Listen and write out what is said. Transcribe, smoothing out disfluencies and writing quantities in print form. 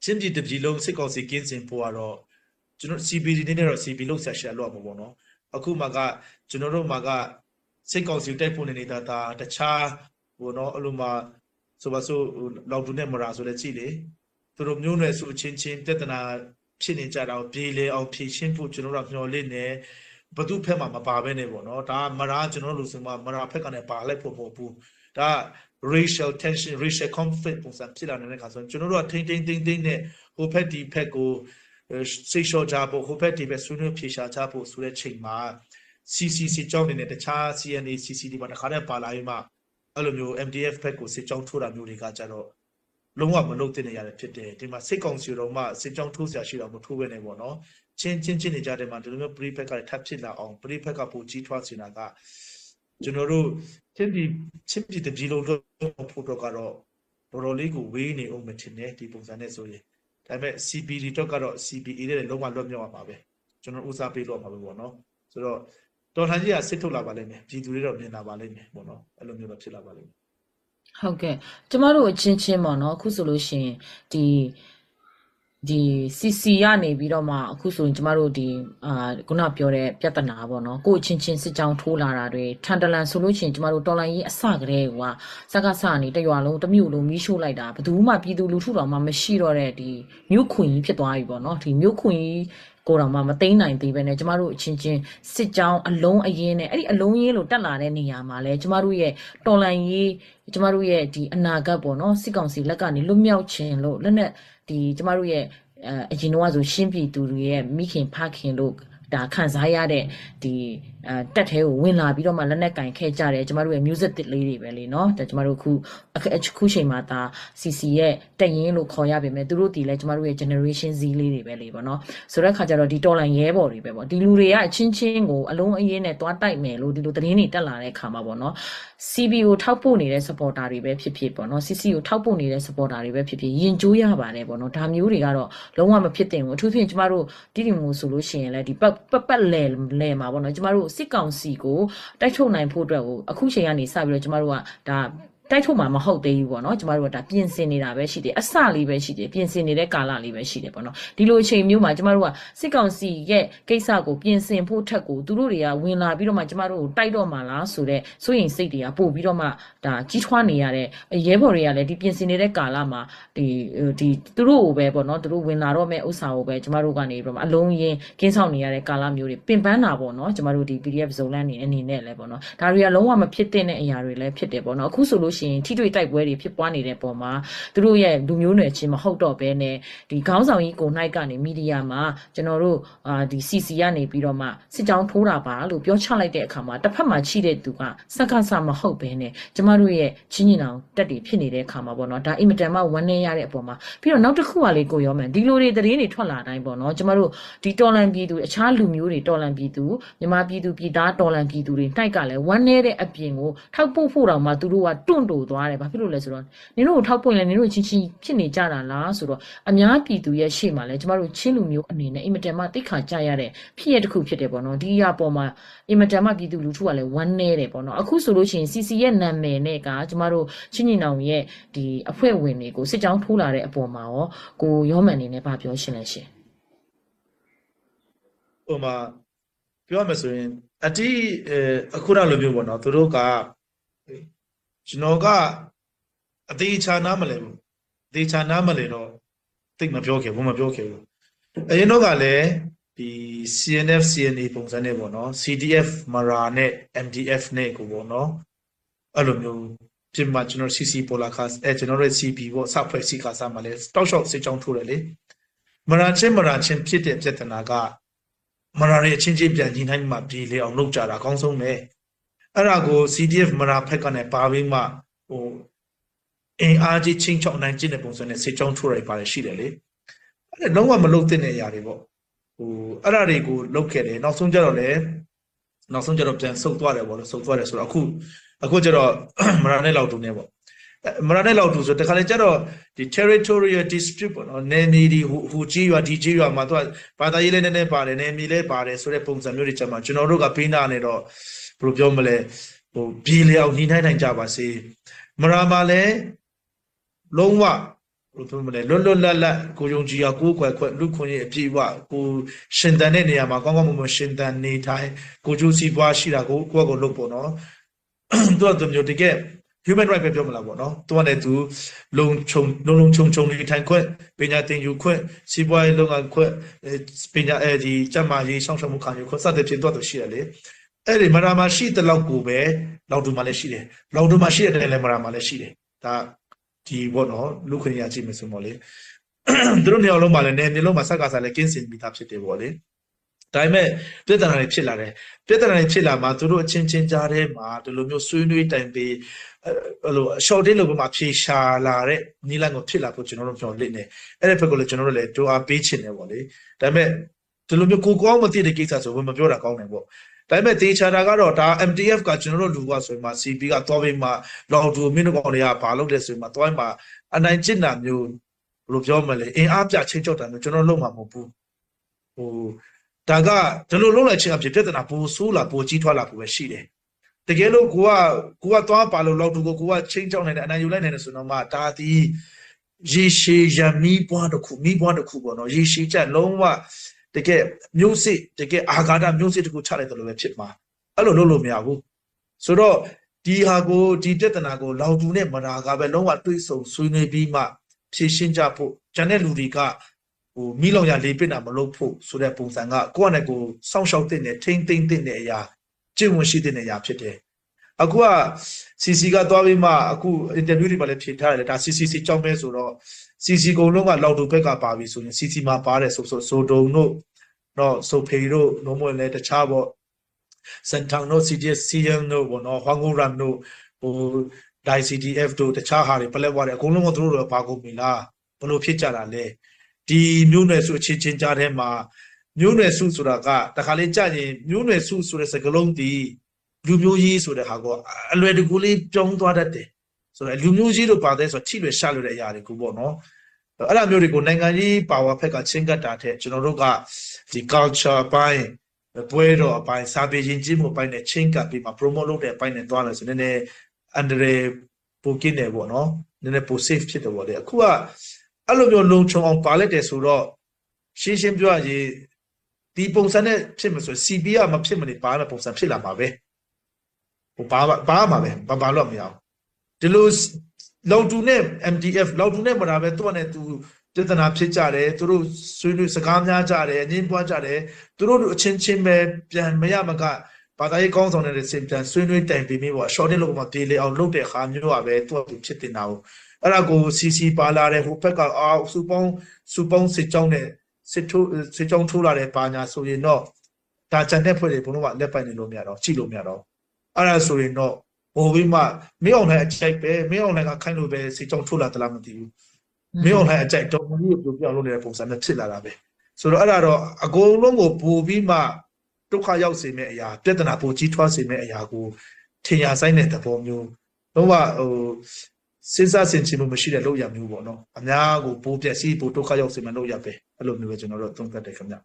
ချင်းပြည်တပြည်လုံးစစ်ကောင်စီကင်းစင်ဖို့ကတော့ကျွန်တော် CBD နဲ့တော့ CB လောက်ဆက်ရှာလို့မှာပေါ့နော်အခုမှကကျွန်တော်တို့မှကစစ်ကောင်စီတိုက်ဖို့နေတာဒါတခြားဟိုနော်အလိုမှာဆိုပါစို့လောက်တူနဲ့မရာဆိုလဲကြည့်လေသူတို့မျိုးနွယ်စုချင်းချင်းပြဿနာဖြစ်နေကြတာကိုပြေလေအောင်ဖြေရှင်းဖို့ကျွန်တော်တို့မျှော်လင့်နေဘသူဖက်မှာမပါဘဲနေပေါ့နော်ဒါမရာကျွန်တော်တို့လူစင်မှာမရာဖက်ကနေပါလိုက်ဖို့မဟုတ်ဘူးဒါ racial tension racial conflict ပုံစံဖြစ်လာနေတဲ့ခါဆိုကျွန်တော်တို့ကထိန်းနဲ့ဟိုဖက်ဒီဖက်ကိုစိတ်လျှော့ကြဖို့ဟိုဖက်ဒီဖက်ဆွေးနွေးဖြေရှာကြဖို့ဆိုတဲ့ချိန်မှာ CCC ကြောင်းနေတဲ့တခြား CNA CCD ပါတခါတည်းပါလာပြီးမှအဲ့လိုမျိုး MDF ဖက်ကိုစစ်ကြောင်းထိုးတာမျိုးတွေကကြတော့လုံးဝမလုပ်သင့်နေရတယ်ဖြစ်တယ်ဒီမှာစစ်ကောင်စီတော်မှစစ်ကြောင်းထိုးဆရာရှိတော့မထိုးပဲနေပေါ့နော်ချင်းနေကြတယ်မှာဒီလိုမျိုးပရိဖက်ကထပ်ဖြစ်လာအောင်ပရိဖက်ကပိုကြီးထွားစေတာကကျွန်တော်တို့ချင်းပြည်တပြည်လုံးဖို့တော့ကတော့တော်တော်လေးကိုဝေးနေအောင်မထင်နဲ့ဒီပုံစံနဲ့ဆိုရင်ဒါပေမဲ့ CBD တော့ကတော့ CBA နဲ့လုံးဝလွတ်မြောက်ရမှာပဲကျွန်တော်ဥစားပေးတော့မှာပဲပေါ့နော်ဆိုတော့တော်လှန်ကြီးကစစ်ထုတ်လာပါလိမ့်မယ်ပြည်သူတွေတော့မြင်လာပါလိမ့်မယ်ပေါ့နော်အဲ့လိုမျိုးတော့ဖြစ်လာပါလိမ့်မယ်ဟုတ်ကဲ့ကျမတို့အချင်းချင်းပေါ့နော်အခုဆိုလို့ရှိရင်ဒီ CC ရနေပြီးတော့မှအခုဆိုရင်ကျမတို့ဒီခုနပြောတဲ့ပြဿနာပေါ့နော်ကိုအချင်းချင်းစစ်ကြောင်းထိုးလာတာတွေထန်တလန်ဆိုလို့ရှိရင်ကျမတို့တော်လိုင်းရေးအစကတည်းကစကားစနေတရွာလုံးတစ်မြို့လုံးမီးရှို့လိုက်တာဘယ်သူမှပြည်သူလူထုတော်မှမရှိတော့တဲ့ဒီမြို့ခွင်ကြီးဖြစ်သွားပြီပေါ့နော်ဒီမြို့ခွင်ကြီးကိုတော်မှမသိမ်းနိုင်သေးပဲနဲ့ကျမတို့အချင်းချင်းစစ်ကြောင်းအလုံးအရင်နဲ့အဲ့ဒီအလုံးရင်းလို့တက်လာတဲ့နေရာမှာလဲကျမတို့ရဲ့တော်လိုင်းရေးကျမတို့ရဲ့ဒီအနာဂတ်ပေါ့နော်စစ်ကောင်စီလက်ကနေလွတ်မြောက်ခြင်းလို့လက်နဲ့ဒီကျမတို့ရဲ့အရင်တော့ဆိုရှင်းပြည်သူတွေရဲ့မိခင်ဖခင်လို့ဒါခံစားရတဲ့ဒီတက်သေးကိုဝင်လာပြီးတော့မှလက်နဲ့ကင်ခဲ့ကြတယ်ကျမတို့ရဲ့ music တစ်လေးတွေပဲလေနော်ဒါကျမတို့ခုချိန်မှာဒါ CC ရဲ့တက်ရင်လို့ခေါ်ရပါမယ်သူတို့ဒီလဲကျမတို့ရဲ့ generation Z လေးတွေပဲလေပေါ့နော်ဆိုတဲ့ခါကျတော့ဒီတော်လန်ရဲဘော်တွေပဲပေါ့ဒီလူတွေကအချင်းချင်းကိုအလုံးအရင်းနဲ့တွားတိုက်မယ်လို့ဒီလိုသတင်းတွေတက်လာတဲ့ခါမှာပေါ့နော် CB ကိုထောက်ပို့နေတဲ့ supporter တွေပဲဖြစ်ဖြစ်ပေါ့နော် CC ကိုထောက်ပို့နေတဲ့ supporter တွေပဲဖြစ်ဖြစ်ရင်ကျိုးရပါတယ်ပေါ့နော်ဒါမျိုးတွေကတော့လုံးဝမဖြစ်သင့်ဘူးအထူးသဖြင့်ကျမတို့တည်တည်မှုဆိုလို့ရှိရင်လည်းဒီပတ်လဲမှာပေါ့နော်ကျမတို့စစ်ကောင်စီကိုတိုက်ထုတ်နိုင်ဖို့အတွက်ကိုအခုချိန်ကနေစပြီးတော့ကျမတို့ကဒါတိုက်ထုတ်မှာမဟုတ်သေးဘူးပေါ့နော်ကျမတို့ကဒါပြင်ဆင်နေတာပဲရှိတယ်အစလေးပဲရှိတယ်ပြင်ဆင်နေတဲ့ကာလလေးပဲရှိတယ်ပေါ့နော်ဒီလိုအချိန်မျိုးမှာကျမတို့ကစစ်ကောင်စီရဲ့ကိစ္စကိုပြင်ဆင်ဖို့ထက်ကိုသူတို့တွေကဝင်လာပြီးတော့မှကျမတို့ကိုတိုက်တော့မှာလားဆိုတဲ့စိုးရင်စိတ်တွေကပို့ပြီးတော့မှဒါကြီးထွားနေရတဲ့ရဲဘော်တွေကလည်းဒီပြင်ဆင်နေတဲ့ကာလမှာဒီသူတို့ကိုပဲပေါ့နော်သူတို့ဝင်လာတော့မဲ့ဥစ္စာကိုပဲကျမတို့ကနေပြီးတော့အလုံးရင်ကင်းဆောင်နေရတဲ့ကာလမျိုးတွေပင်ပန်းတာပေါ့နော်ကျမတို့ဒီ PDF ဇုံလန်းနေအနေနဲ့လည်းပေါ့နော်ဒါတွေကလုံးဝမဖြစ်တဲ့အရာတွေလည်းဖြစ်တယ်ပေါ့နော်အခုဆိုလို့ရှင်ထိတွေ့တိုက်ပွဲတွေဖြစ်ပွားနေတဲ့ပုံမှာသူတို့ရဲ့လူမျိုးနွယ်ချင်းမဟုတ်တော့ဘဲနဲ့ဒီခေါင်းဆောင်ကြီးကိုနိုင်ကနေမီဒီယာမှာကျွန်တော်တို့ဒီ CC ကနေပြီးတော့မှစစ်ကြောင်းထိုးတာပါလို့ပြောချလိုက်တဲ့အခါမှာတစ်ဖက်မှာချိတဲ့သူကစက္ကစမဟုတ်ဘဲနဲ့ကျမတို့ရဲ့ချင်းချင်းအောင်တက်တွေဖြစ်နေတဲ့အခါမှာပေါ့နော်ဒါအင်မတန်မှဝမ်းနည်းရတဲ့အပေါ်မှာပြီးတော့နောက်တစ်ခုကလေးကိုရောမယ်ဒီလိုတွေသတင်းတွေထွက်လာတိုင်းပေါ့နော်ကျမတို့ဒီတော်လန်ပြည်သူအခြားလူမျိုးတွေတော်လန်ပြည်သူမြန်မာပြည်သူပြည်သားတော်လန်ပြည်သူတွေနှိုက်ကလည်းဝမ်းနည်းတဲ့အပြင်ကိုထောက်ပို့ဖို့တောင်မှသူတို့ကတွန့်တိုသွားတယ်ဘာဖြစ်လို့လဲဆိုတော့နင်တို့ကိုထောက်ပွင့်လဲနင်တို့ချင်းချင်းဖြစ်နေကြတာလားဆိုတော့အများပြည်သူရဲ့ရှေ့မှာလဲကျမတို့ချင်းလူမျိုးအနေနဲ့အင်မတန်မှတိတ်ခါကြရတဲ့ဖြစ်ရတစ်ခုဖြစ်တယ်ပေါ့နော်ဒီအရာပေါ်မှာအင်မတန်မှပြည်သူလူထုကလည်းဝမ်းနည်းတယ်ပေါ့နော်အခုဆိုလို့ရှိရင် CC ရဲ့နာမည်နဲ့ကကျမတို့ချင်းညီနောင်ရဲ့ဒီအဖွဲ့ဝင်တွေကိုစစ်ကြောင်းထိုးလာတဲ့အပေါ်မှာရောကိုရောမန်နေနဲ့ဗာပြောရှင်းလဲရှင်ဟိုမှာပြောရမယ်ဆိုရင်အတိအခုနောက်လိုမျိုးပေါ့နော်သူတို့ကကျွန်တော်ကအသေးချာနားမလဲဘူးအသေးချာနားမလဲတော့သိမပြောခဲ့ဘူးအရင်တော့ကလည်းဒီ CNF CNA ပုံစံနဲ့ပေါ့နော် CDF မရာနဲ့ MDF နဲ့ကိုပေါ့နော်အဲ့လိုမျိုးပြင်မှာကျွန်တော် CC ပေါ်လာခါကျွန်တော်ရဲ့ CP ပေါ့စဖွဲ့စီခါစားမှာလဲတောက်လျှောက်စစ်ကြောင်းထိုးတယ်လေမရာချင်းဖြစ်တဲ့ပြဿနာကမရာရဲ့အချင်းချင်းပြန်ညီနိုင်မှပြည်လေအောင်လုပ်ကြတာအကောင်းဆုံးပဲအဲ့ဒါကို CDF မရာဖက်ကနေပါပြီးမှဟိုအင်အားကြီးချင်းချောင်းနိုင်ကျင့်တဲ့ပုံစံနဲ့စစ်ကြောင်းထိုးရပါတယ်ရှိတယ်လေအဲ့ဒါလုံးဝမလုပ်တဲ့အရာတွေပေါ့ဟိုအဲ့ဒါတွေကိုလုပ်ခဲ့တယ်နောက်ဆုံးကျတော့ပြန်ဆုတ်သွားတယ်ပေါ့လို့ဆုတ်သွားတယ်ဆိုတော့အခုကျတော့မရာနဲ့လောက်တူနေပေါ့မရာနဲ့လောက်တူဆိုတခါလေကျတော့ဒီ territorial dispute ပေါ့နော်နယ်မြေဒီဟိုကြီးရွာဒီကြီးရွာမှာသူကဘာသာရေးလည်းနည်းနည်းပါတယ်နယ်မြေလည်းပါတယ်ဆိုတဲ့ပုံစံမျိုးတွေချက်မှာကျွန်တော်တို့ကပေးနာနေတော့ဘယ်လိုပြောမလဲဟိုပြည်လေအောင်နှိမ့်နိုင်ကြပါစေမရာမှာလည်းလုံးဝဟ လို့ပြောမလဲလွတ်လွတ်လပ်လပ်ကိုယုံကြည်ရကိုယ်ခွဲခွဲလူခွင့်ရဲ့အပြည့်အဝကိုရှင်တန်တဲ့နေရာမှာကောင်းကောင်းမွန်မွန်ရှင်တန်နေထိုင်ကိုကျိုးစီးပွားရှိတာကိုကိုယ့်ကိုလုပ်ပေါ့နော်သူကသူမျိုးတကယ် human right ပဲပြောမလားပေါ့နော်သူကလည်းသူလုံခြုံနေထိုင်ခွင့်ပညာသင်ယူခွင့်စီးပွားရေးလုပ်ငန်းခွင့်ပညာဒီကျန်းမာရေးစောင့်ရှောက်မှုခံယူခွင့်စသဖြင့်သူရှိရလေအဲ့ဒီမရာမရှိတဲ့လောက်ကိုပဲလောက်တူမှလည်းရှိတယ်လောက်တူမှရှိတဲ့လည်းမရာမှလည်းရှိတယ်ဒါဒီဘောနော်လူခွင့်ရကြည့်မယ်ဆိုတော့လေသူတို့နေရာလုံးမှာလည်းနေလုံးမှာစက္ကစလည်းကင်းစင်ပြီးသားဖြစ်တယ်ပေါ့လေဒါပေမဲ့ပြဿနာတွေဖြစ်လာတယ်ပြဿနာတွေဖြစ်လာမှာသူတို့အချင်းချင်းကြားထဲမှာဒီလိုမျိုးဆွေးနွေးတိုင်ပေးအဲ့လို short day လို့ပဲမှာဖြေရှာလာတဲ့နီလန်ကိုဖြစ်လာဖို့ကျွန်တော်တို့ပြောလစ်နေအဲ့ဒီဘက်ကလည်းကျွန်တော်တို့လည်းတူအားပေးချင်တယ်ပေါ့လေဒါပေမဲ့ဒီလိုမျိုးကိုကောင်းမသိတဲ့ကိစ္စဆိုဝင်မပြောတာကောင်းတယ်ပေါ့ဒါပေမဲ့တေချာတာကတော့ဒါ MTF ကကျွန်တော်တို့လူကဆိုရင်မှာ CP ကသွားပြီးမှလောက်တူမင်းတို့ကောင်တွေကဘာလုပ်လဲဆိုရင်မှာသွားမှအနိုင်ကျင့်တာမျိုးဘယ်လိုပြောမလဲအင်အားပြချင်းကြောက်တာမျိုးကျွန်တော်လုံးမှာမဟုတ်ဘူးဟိုဒါကဒီလိုလုံးလိုက်ချင်းအဖြစ်ပြဿနာပိုဆိုးလာပိုကြီးထွားလာပိုပဲရှိတယ်တကယ်လို့ကိုကသွားပါလို့လောက်တူကိုကချင်းကြောက်နေတယ်အနိုင်ယူလိုက်နေတယ်ဆိုတော့မှဒါဒီရေရှည်ရမီးပွားတစ်ခုပေါ့နော်ရေရှည်ချက်လုံးဝတကယ်မျိုးစစ်တကယ်အာဃာတမျိုးစစ်တစ်ခုချလိုက်တယ်လို့ပဲဖြစ်မှာအဲ့လိုလုပ်လို့မရဘူးဆိုတော့ဒီဟာကိုဒီပြဿနာကိုလောက်တူနဲ့မနာကပဲလုံးဝတွေးဆုံဆွေးနွေးပြီးမှဖြေရှင်းကြဖို့ကျန်တဲ့လူတွေကဟိုမိလောင်ရလေးပစ်တာမလုပ်ဖို့ဆိုတဲ့ပုံစံကကိုယ့်နဲ့ကိုစောင့်ရှောက်တဲ့နဲ့ထိမ့်သိမ့်တဲ့အရာကျင့်ဝင်ရှိတဲ့အရာဖြစ်တယ်အခုက CC ကသွားပြီးမှအခု interview တွေပါလည်းဖြေထားတယ်ဒါ CCC ကြောင်းပဲဆိုတော့ CC ကုံလုံးကလောက်တူဘက်ကပါပြီဆိုရင် CC မှာပါတယ်ဆိုဒုံတို့တော့ဆိုဖေတို့လုံးဝလည်းတခြားပေါ့စန်တောင်တို့ CDS CM တို့ပေါ့နော်ဟွမ်ဂိုရမ်တို့ဟို DICDF တို့တခြားဟာတွေပလက်ဝါတွေအကုန်လုံးကသူတို့တော့ပါကုန်ပြီလားဘလို့ဖြစ်ကြတာလဲဒီမျိုးနွယ်စုအချင်းချင်းကြားထဲမှာမျိုးနွယ်စုဆိုတာကတခါလေးကြာရင်မျိုးနွယ်စုဆိုတဲ့စကားလုံးဒီလူမျိုးကြီးဆိုတဲ့ဟာကအလွယ်တကူလေးပြောင်းသွားတတ်တယ်ဆိုတော့လူမျိုးကြီးတို့ပါတယ်ဆိုတော့ထိလွယ်ရှာလွယ်တဲ့အရာတွေကူပေါ့နော်အဲ့လိုမျိုးတွေကိုနိုင်ငံကြီးပါဝါဖက်ကချင်းကပ်တာတဲ့ကျွန်တော်တို့ကဒီ culture ပိုင်းပွဲတော်အပိုင်းစာပေယဉ်ကျေးမှုအပိုင်းနဲ့ချင်းကပ်ပြီးမှ promote လုပ်တဲ့အပိုင်းနဲ့သွားမယ်ဆိုနည်းနည်းအန်ဒရပိုကင်းတယ်ပေါ့နော်နည်းနည်းပို safe ဖြစ်တယ်ပေါ့လေအခုကအဲ့လိုမျိုးလုံခြုံအောင်ပါလိုက်တယ်ဆိုတော့ရှင်းပြောရရင်ဒီပုံစံနဲ့ဖြစ်မှာဆို CP ကမဖြစ်မနေပါတဲ့ပုံစံဖြစ်လာမှာပဲဟိုပါမှာပဲဘာလို့မရအောင်ဒီလိုလောက်တူနဲ့ MTF လောက်တူနဲ့မတာပဲသူကနဲ့သူပြဿနာဖြစ်ကြတယ်သူတို့ဆွေးနွေးစကားများကြတယ်အငင်းပွားကြတယ်သူတို့အချင်းချင်းပဲပြန်မရမကဘာသာရေးကောင်းဆောင်တဲ့စင်ပြန်ဆွေးနွေးတိုင်ပြီးပေါ့ short လို့မှပြေးလေအောင်လုပ်တဲ့ခါမျိုးကပဲသူကဖြစ်တင်တာကိုအဲ့ဒါကို CC ပါလာတယ်ဟိုဘက်ကစူပေါင်းစစ်ကြောင်းနဲ့စစ်ကြောင်းထိုးလာတဲ့ပါညာဆိုရင်တော့ဒါကြံတဲ့ဖွဲ့တွေဘုံတော့လက်ပိုက်နေလို့မရတော့ကြည့်လို့မရတော့အဲ့ဒါဆိုရင်တော့ဟိုပြီးမှမင်းအောင်နိုင်အကြိုက်ပဲမင်းအောင်နိုင်ကခိုင်းလို့ပဲစစ်ကြောင်းထိုးလာတလားမသိဘူးမင်းအောင်နိုင်အကြိုက်တော့မကြီးကိုပြောင်းလို့နေတဲ့ပုံစံနဲ့ဖြစ်လာတာပဲဆိုတော့အဲ့ဒါတော့အကုန်လုံးကိုပို့ပြီးမှဒုက္ခရောက်စေမယ့်အရာပြဿနာပိုကြီးထွားစေမယ့်အရာကိုထင်ရဆိုင်တဲ့သဘောမျိုးတော့ဟိုစဉ်းစားဆင်ခြင်မှုမရှိတဲ့လောက်ရမျိုးပေါ့နော်အများကိုပိုးပြက်စီးပိုးဒုက္ခရောက်စေမယ့်လောက်ရပဲအဲ့လိုမျိုးပဲကျွန်တော်တို့သုံးသပ်တယ်ခင်ဗျ